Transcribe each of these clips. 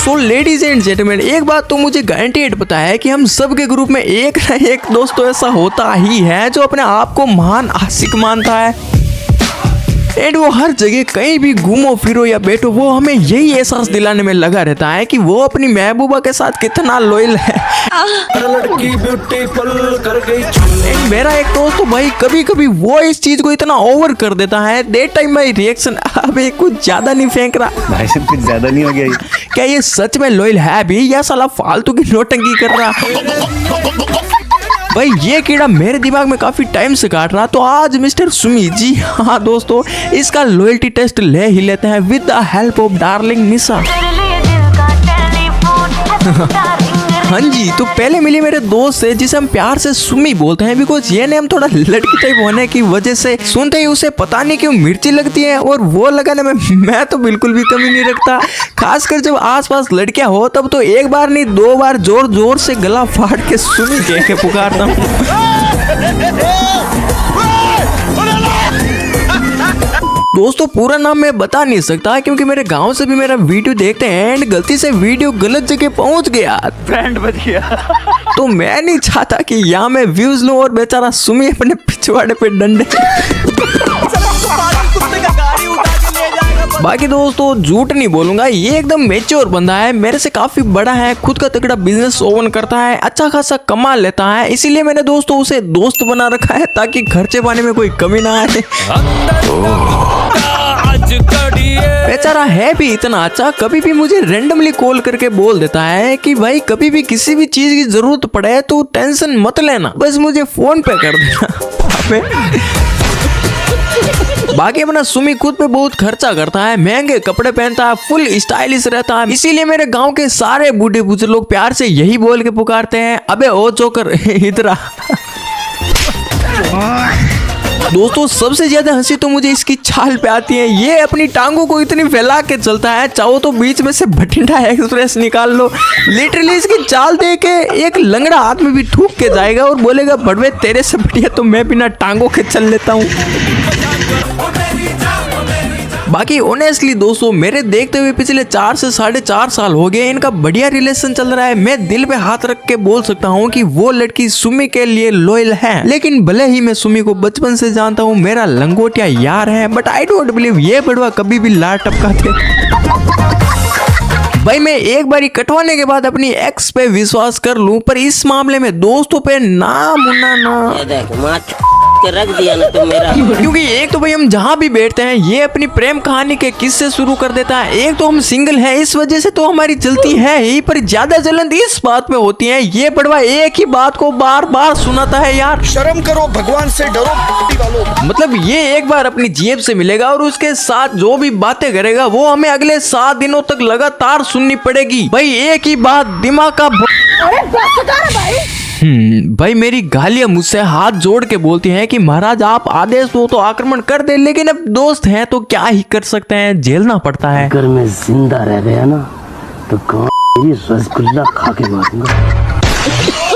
So ladies and gentleman, एक बात तो मुझे गारंटीड पता है कि हम सबके ग्रुप में एक ना एक दोस्त तो ऐसा होता ही है जो अपने आप को महान आशिक मानता है। एंड वो हर जगह कहीं भी घूमो फिरो या बैठो, वो हमें यही एहसास दिलाने में लगा रहता है कि वो अपनी महबूबा के साथ कितना लॉयल है। लड़की ब्यूटीफुल कर गई। मेरा एक दोस्त तो भाई कभी कभी वो इस चीज को इतना ओवर कर देता है, दैट टाइम माई रिएक्शन, अबे कुछ ज्यादा नहीं फेंक रहा भाई साहब, कुछ ज्यादा नहीं हो गया ये? क्या ये सच में लॉयल है भी या साला फालतू की नोटंकी कर रहा? भाई ये कीड़ा मेरे दिमाग में काफी टाइम से काट रहा, तो आज मिस्टर सुमी, जी हाँ दोस्तों, इसका लॉयल्टी टेस्ट ले ही लेते हैं with the help of darling Nisha. हाँ जी, तो पहले मिली मेरे दोस्त से जिसे हम प्यार से सुमी बोलते हैं, बिकॉज ये नेम थोड़ा लड़की टाइप होने की वजह से सुनते ही उसे पता नहीं क्यों मिर्ची लगती है, और वो लगाने में मैं तो बिल्कुल भी कमी नहीं रखता। खासकर जब आसपास लड़कियां हो तब तो एक बार नहीं 2 बार जोर जोर से गला फाड़ के सुमी कह के पुकारता हूँ। दोस्तों पूरा नाम मैं बता नहीं सकता क्योंकि मेरे गांव से भी मेरा वीडियो देखते हैं एंड गलती से वीडियो गलत जगह पहुंच गया, ब्रांड बच गया। तो मैं नहीं चाहता कि यहाँ मैं व्यूज लूं और बेचारा सुमी अपने पिछवाड़े पे डंडे। बाकी दोस्तों झूठ नहीं बोलूंगा, ये एकदम मैच्योर बंदा है, मेरे से काफी बड़ा है, खुद का तगड़ा बिजनेस ओवन करता है, अच्छा खासा कमा लेता है, इसीलिए मैंने दोस्तों उसे दोस्त बना रखा है ताकि खर्चे पाने में कोई कमी ना आए। बेचारा है भी इतना अच्छा, कभी भी मुझे रैंडमली कॉल करके बोल देता है कि भाई कभी भी किसी भी चीज की जरूरत पड़े तो टेंशन मत लेना, बस मुझे फोन पे कर देना। बाकी अपना सुमी खुद पे बहुत खर्चा करता है, महंगे कपड़े पहनता है, फुल स्टाइलिश रहता है, इसीलिए मेरे गांव के सारे बूढ़े बुजुर्ग लोग प्यार से यही बोल के पुकारते हैं, अबे ओ जोकर इधर आ। दोस्तों सबसे ज्यादा हंसी तो मुझे इसकी चाल पे आती है, ये अपनी टांगों को इतनी फैला के चलता है, चाहो तो बीच में से बठिंडा एक्सप्रेस निकाल लो। लिटरली इसकी चाल देख के एक लंगड़ा आदमी भी ठूक के जाएगा और बोलेगा बड़वे तेरे से बढ़िया तो मैं बिना टांगों के चल लेता हूँ। बाकी ऑनेस्टली दोस्तों मेरे देखते हुए पिछले 4 से 4.5 साल हो गए, इनका बढ़िया रिलेशन चल रहा है। मैं दिल पे हाथ रख के बोल सकता हूँ कि वो लड़की सुमी के लिए लॉयल है, लेकिन भले ही मैं सुमी को बचपन से जानता हूँ, मेरा लंगोटिया यार है, बट आई डोंट बिलीव ये बड़वा कभी भी लार टपकाते। भाई मैं एक बारी कटवाने के बाद अपनी एक्स पे विश्वास कर लूं, पर इस मामले में दोस्तों पे ना मुन्ना ना रख दिया ना तो मेरा, क्योंकि एक तो भाई हम जहाँ भी बैठते हैं ये अपनी प्रेम कहानी के किस्से शुरू कर देता है, एक तो हम सिंगल हैं इस वजह से तो हमारी चलती है ही, पर ज्यादा जलन इस बात पे होती है, ये बड़वा एक ही बात को बार बार सुनाता है। यार शर्म करो, भगवान से डरो। मतलब ये एक बार अपनी जेब से मिलेगा और उसके साथ जो भी बातें करेगा वो हमें अगले 7 दिनों तक लगातार सुननी पड़ेगी। भाई एक ही बात दिमाग का भाई मेरी गालियां मुझसे हाथ जोड़ के बोलती हैं कि महाराज आप आदेश दो तो आक्रमण कर दे, लेकिन अब दोस्त हैं तो क्या ही कर सकते हैं, झेलना पड़ता है। अगर मैं जिंदा रह गया ना तो रसगुल्ला खा के मारूंगा।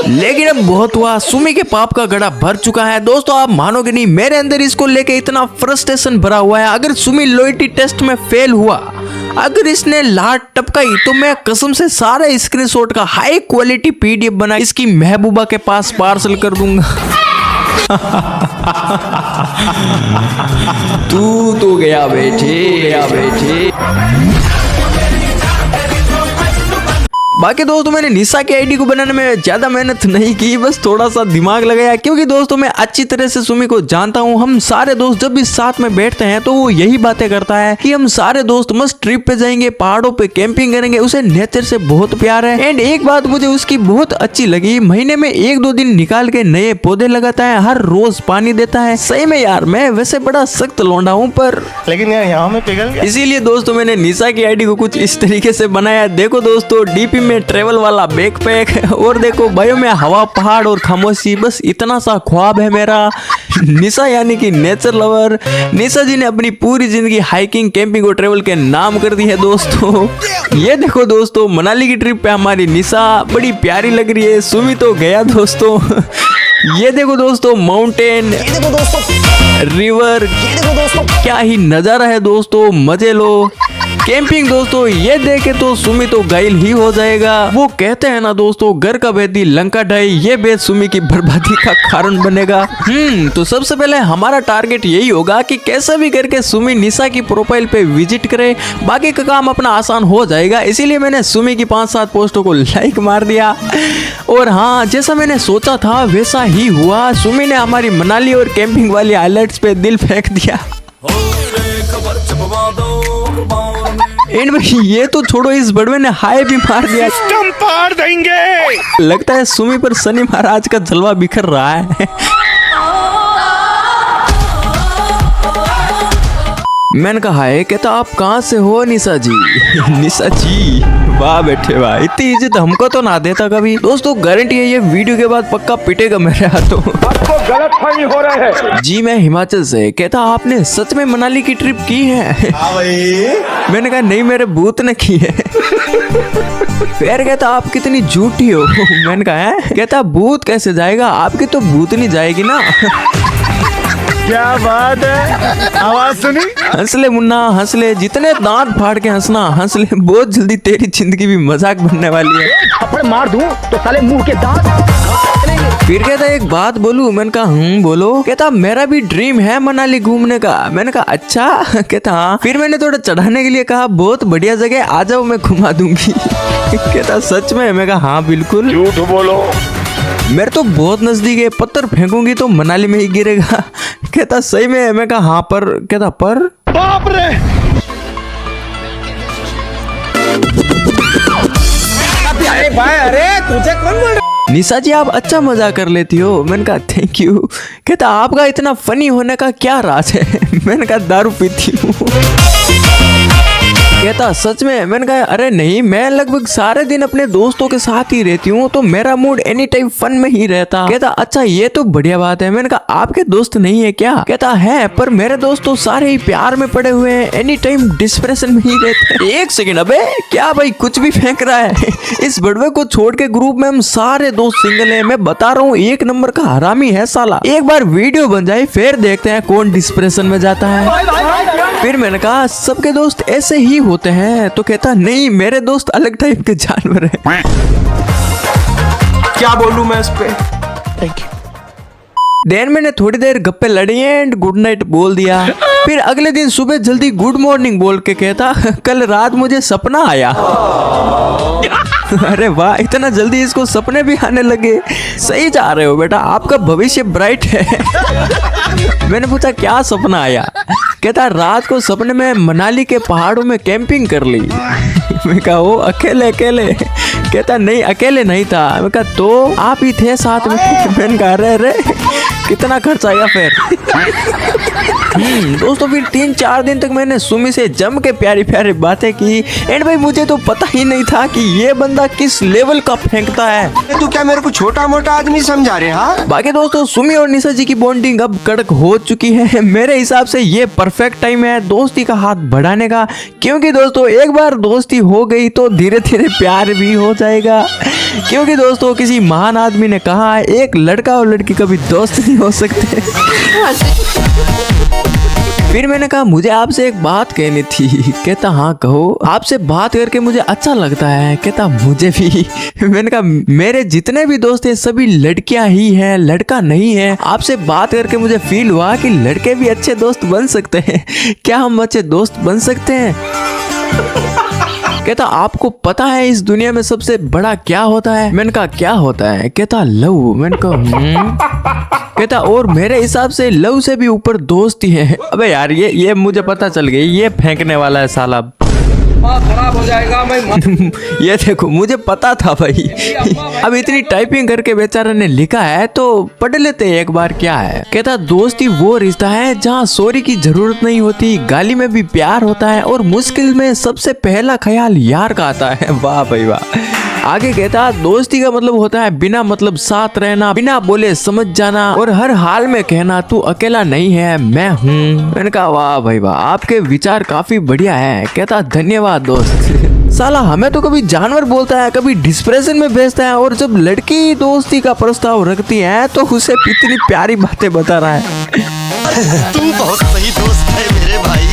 लेकिन अब बहुत हुआ, सुमी के पाप का गड़ा भर चुका है। दोस्तों आप मानोगे नहीं, मेरे अंदर इसको लेके इतना फ्रस्ट्रेशन भरा हुआ है, अगर सुमी लॉयल्टी टेस्ट में फेल हुआ, अगर इसने लाट टपकाई तो मैं कसम से सारे स्क्रीनशॉट का हाई क्वालिटी पीडीएफ बना इसकी महबूबा के पास पार्सल कर दूंगा। तू तो गया बेटे। बाकी दोस्तों मैंने निशा के आईडी को बनाने में ज्यादा मेहनत नहीं की, बस थोड़ा सा दिमाग लगाया, क्योंकि दोस्तों मैं अच्छी तरह से सुमी को जानता हूँ। हम सारे दोस्त जब भी साथ में बैठते हैं तो वो यही बातें करता है कि हम सारे दोस्त मस्त ट्रिप पे जाएंगे, पहाड़ों पे कैंपिंग करेंगे, उसे नेचर से बहुत प्यार है। एंड एक बात मुझे उसकी बहुत अच्छी लगी, महीने में 1-2 दिन निकाल के नए पौधे लगाता है, हर रोज पानी देता है। सही में यार मैं वैसे बड़ा सख्त लौंडा हूँ, पर लेकिन यार यहाँ में पिघल गया। इसीलिए दोस्तों मैंने निशा की आईडी को कुछ इस तरीके से बनाया। देखो दोस्तों डीपी में ट्रेवल वाला बैकपैक, और देखो बायो में हवा, पहाड़ और खामोशी, बस इतना सा ख्वाब है मेरा। निशा यानी कि नेचर लवर। निशा जी ने अपनी पूरी जिंदगी हाइकिंग, कैंपिंग और ट्रेवल के नाम कर दी है दोस्तों। ये देखो दोस्तों मनाली की ट्रिप पे हमारी निशा बड़ी प्यारी लग रही है। सुमी तो गया दोस्तों। ये देखो दोस्तों माउंटेन, रिवर, क्या ही नजारा है दोस्तों, मजे लो। कैंपिंग दोस्तों ये देखे तो सुमी तो घायल ही हो जाएगा। वो कहते हैं ना दोस्तों, घर का भेदी लंका ढाई, ये बेद सुमी की बर्बादी का कारण बनेगा। तो सबसे पहले हमारा टारगेट यही होगा कि कैसे भी करके सुमी निशा की प्रोफाइल पे विजिट करे, बाकी का काम अपना आसान हो जाएगा। इसीलिए मैंने सुमी की 5-7 पोस्टों को लाइक मार दिया। और हाँ, जैसा मैंने सोचा था वैसा ही हुआ। सुमी ने हमारी मनाली और कैंपिंग वाली हाइलाइट्स पे दिल फेंक दिया। एंड भाई ये तो छोड़ो, इस बड़वे ने हाय भी मार दिया। सिस्टम पार देंगे। लगता है सुमी पर शनि महाराज का जलवा बिखर रहा है। मैंने कहा है, कहता आप कहाँ से हो निशा जी? निशा जी वाह बेटे वाह, इतनी इज्जत हमको तो ना देता कभी। दोस्तों गारंटी है ये वीडियो के बाद पक्का पिटेगा मेरे हाथों। आपको गलतफहमी हो रहा है। जी मैं हिमाचल से। कहता आपने सच में मनाली की ट्रिप की है? मैंने कहा नहीं, मेरे भूत ने की है। फिर कहता आप कितनी झूठी हो? मैंने कहा है? कहता भूत कैसे जाएगा, आपकी तो भूतनी जाएगी ना। क्या बात है, आवाज सुनी? हंस ले मुन्ना हंस ले, जितने दांत फाड़ के हंसना हंस ले, बहुत जल्दी तेरी जिंदगी भी मजाक बनने वाली है। थप्पड़ मार दूं तो साले मुंह के दांत। फिर कहता एक बात बोलूं? मैंने कहा बोलो। कहता मेरा भी ड्रीम है मनाली घूमने का। मैंने कहा अच्छा? कहता हाँ। फिर मैंने थोड़ा चढ़ाने के लिए कहा बहुत बढ़िया जगह, आ जाओ मैं घुमा दूंगी। कहता सच में? मैं कहा हाँ बिल्कुल। झूठ बोलो। मेरे तो बहुत नजदीक है, पत्थर फेंकूंगी तो मनाली में ही गिरेगा। कहता सही में? मैं कहा हाँ पर। कहता पर? बाप रे। अरे भाई, अरे तुझे कौन बोल रहा? निशा जी आप अच्छा मजा कर लेती हो। मैंने कहा थैंक यू। कहता आपका इतना फनी होने का क्या राज है? मैंने कहा दारू पीती हूँ। कहता सच में? मैंने कहा अरे नहीं, मैं लगभग सारे दिन अपने दोस्तों के साथ ही रहती हूँ, तो मेरा मूड एनी टाइम फन में ही रहता। कहता अच्छा ये तो बढ़िया बात है। मैंने कहा आपके दोस्त नहीं है क्या? कहता है, पर मेरे दोस्त तो सारे ही प्यार में पड़े हुए हैं, एनी टाइम डिस्प्रेशन में ही रहते हैं। एक सेकंड, अबे क्या भाई कुछ भी फेंक रहा है? इस बड़वे को छोड़ के ग्रुप में हम सारे दोस्त सिंगल है। मैं बता रहा हूँ एक नंबर का हरामी है साला। एक बार वीडियो बन जाए फिर देखते हैं कौन डिस्प्रेशन में जाता है। फिर मैंने कहा सबके दोस्त ऐसे ही होते हैं, तो कहता नहीं मेरे दोस्त अलग टाइप के जानवर हैं। क्या बोलूं मैं इस पे? Thank you. देन मैंने थोड़ी देर गप्पे लड़ी एंड गुड नाइट बोल दिया। फिर अगले दिन सुबह जल्दी गुड मॉर्निंग बोल के कहता कल रात मुझे सपना आया। अरे वाह, इतना जल्दी इसको सपने भी आने लगे। सही जा रहे हो बेटा, आपका भविष्य ब्राइट है। मैंने पूछा क्या सपना आया? कहता रात को सपने में मनाली के पहाड़ों में कैंपिंग कर ली। मैं कहा वो अकेले अकेले? कहता नहीं अकेले नहीं था। मैं कहा तो आप ही थे साथ में? मैंने कहा अरे कितना खर्च आया फिर? दोस्तों फिर 3-4 दिन तक मैंने सुमी से जम के प्यारी प्यारी बातें की। एंड भाई मुझे तो पता ही नहीं था कि ये बंदा किस लेवल का फेंकता है। तू क्या मेरे को छोटा मोटा आदमी समझा रहे? हाँ बाकी दोस्तों सुमी और निशा जी की बॉन्डिंग अब कड़क हो चुकी है। मेरे हिसाब से ये परफेक्ट टाइम है दोस्ती का हाथ बढ़ाने का, क्योंकि दोस्तों एक बार दोस्ती हो गई तो धीरे धीरे प्यार भी हो जाएगा। क्योंकि दोस्तों किसी महान आदमी ने कहा है एक लड़का और लड़की कभी दोस्त नहीं हो सकते। फिर मैंने कहा मुझे आपसे एक बात कहनी थी। कहता हाँ कहो। आपसे बात करके मुझे अच्छा लगता है। कहता मुझे भी। मैंने कहा मेरे जितने भी दोस्त हैं सभी लड़कियां ही हैं, लड़का नहीं है। आपसे बात करके मुझे फील हुआ कि लड़के भी अच्छे दोस्त बन सकते हैं। क्या हम अच्छे दोस्त बन सकते हैं? कहता आपको पता है इस दुनिया में सबसे बड़ा क्या होता है? मैंने कहा क्या होता है? कहता लव। मैंने कहा कहता और मेरे हिसाब से लव से भी ऊपर दोस्ती है। अबे यार ये मुझे पता चल गई, ये फेंकने वाला है साला। खराब हो जाएगा मैं। ये देखो मुझे पता था भाई। अब इतनी टाइपिंग करके बेचारा ने लिखा है तो पढ़ लेते हैं एक बार क्या है। कहता दोस्ती वो रिश्ता है जहाँ सॉरी की जरूरत नहीं होती, गाली में भी प्यार होता है और मुश्किल में सबसे पहला ख्याल यार का आता है। वाह भाई वाह। आगे कहता दोस्ती का मतलब होता है बिना मतलब साथ रहना, बिना बोले समझ जाना और हर हाल में कहना तू अकेला नहीं है मैं हूँ। मैंने कहा वाह भाई वाह, आपके विचार काफी बढ़िया है। कहता धन्यवाद दोस्त। साला हमें तो कभी जानवर बोलता है, कभी डिस्प्रेशन में भेजता है, और जब लड़की दोस्ती का प्रस्ताव रखती है तो उसे इतनी प्यारी बातें बता रहा है। तू बहुत सही दोस्त है मेरे भाई।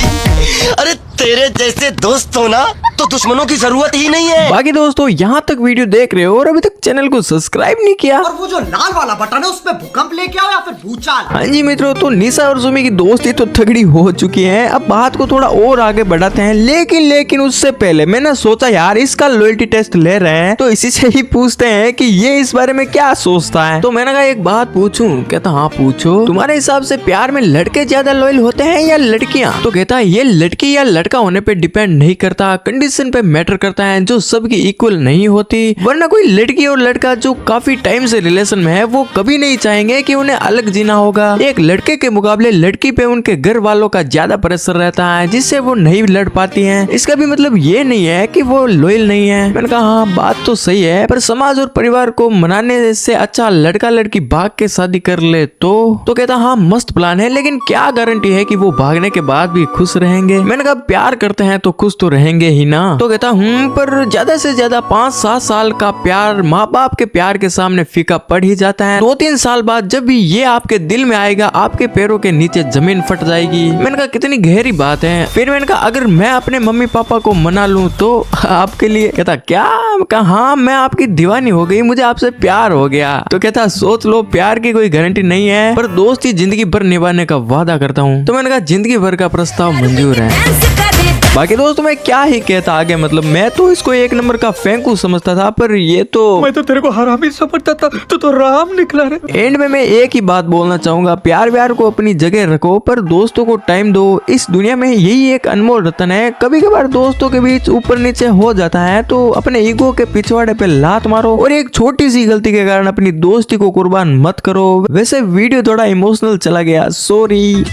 अरे तेरे जैसे दोस्त हो ना तो दुश्मनों की जरूरत ही नहीं है। बाकी दोस्तों यहाँ तक वीडियो देख रहे हो और अभी तक चैनल को सब्सक्राइब नहीं किया, और वो जो लाल वाला बटन है उसपे भूकंप लेके आओ या फिर भूचाल। हाँ जी मित्रों, तो निशा और सुमी की दोस्ती तो तगड़ी हो चुकी है। अब बात को थोड़ा और आगे बढ़ाते हैं, लेकिन उससे पहले मैंने सोचा यार इसका लॉयल्टी टेस्ट ले रहे हैं तो इसी से ही पूछते हैं कि ये इस बारे में क्या सोचता है। तो मैंने कहा एक बात पूछूं? कहता हाँ पूछो। तुम्हारे हिसाब से प्यार में लड़के ज्यादा लॉयल होते हैं या लड़कियां? तो कहता ये लड़की या लड़का होने पे डिपेंड नहीं करता, कंडीशन पे मैटर करता है जो सबकी इक्वल नहीं होती। वरना कोई लड़की और लड़का जो काफी टाइम से रिलेशन में है वो कभी नहीं चाहेंगे कि उन्हें अलग जीना होगा। एक लड़के के मुकाबले लड़की पे उनके घर वालों का ज्यादा प्रेशर रहता है जिससे वो नहीं लड़ पाती हैं। इसका भी मतलब ये नहीं है कि वो लॉयल नहीं है। मैंने कहा हाँ बात तो सही है, पर समाज और परिवार को मनाने से अच्छा लड़का लड़की भाग के शादी कर ले तो कहता हाँ मस्त प्लान है, लेकिन क्या गारंटी है कि वो भागने के बाद भी खुश रहेंगे? मैंने कहा प्यार करते हैं तो खुश तो रहेंगे ही ना। तो कहता पर ज्यादा से ज्यादा 5-7 साल का प्यार माँ बाप के प्यार के सामने फीका पड़ ही जाता है। 2-3 साल बाद जब भी ये आपके दिल में आएगा आपके पैरों के नीचे जमीन फट जाएगी। मैंने कहा कितनी गहरी बात है। फिर मैंने कहा अगर मैं अपने मम्मी पापा को मना लूं तो आपके लिए? कहता क्या? कहा हाँ मैं आपकी दीवानी हो गई, मुझे आपसे प्यार हो गया। तो कहता सोच लो प्यार की कोई गारंटी नहीं है, पर दोस्ती जिंदगी भर निभाने का वादा करता हूँ। तो मैंने कहा जिंदगी भर का प्रस्ताव मंजूर है। बाकी दोस्तों मैं क्या ही कहता आगे, मतलब मैं तो इसको एक नंबर का फेंकू समझता था, पर ये तो मैं तो तेरे को हरामी समझता था, तो राम निकला रे। एंड में मैं एक ही बात बोलना चाहूंगा, प्यार व्यार को अपनी जगह रखो पर दोस्तों को टाइम दो। इस दुनिया में यही एक अनमोल रतन है। कभी कभार दोस्तों के बीच ऊपर नीचे हो जाता है तो अपने ईगो के पिछवाड़े पे लात मारो और एक छोटी सी गलती के कारण अपनी दोस्ती को कुर्बान मत करो। वैसे वीडियो थोड़ा इमोशनल चला गया, सॉरी।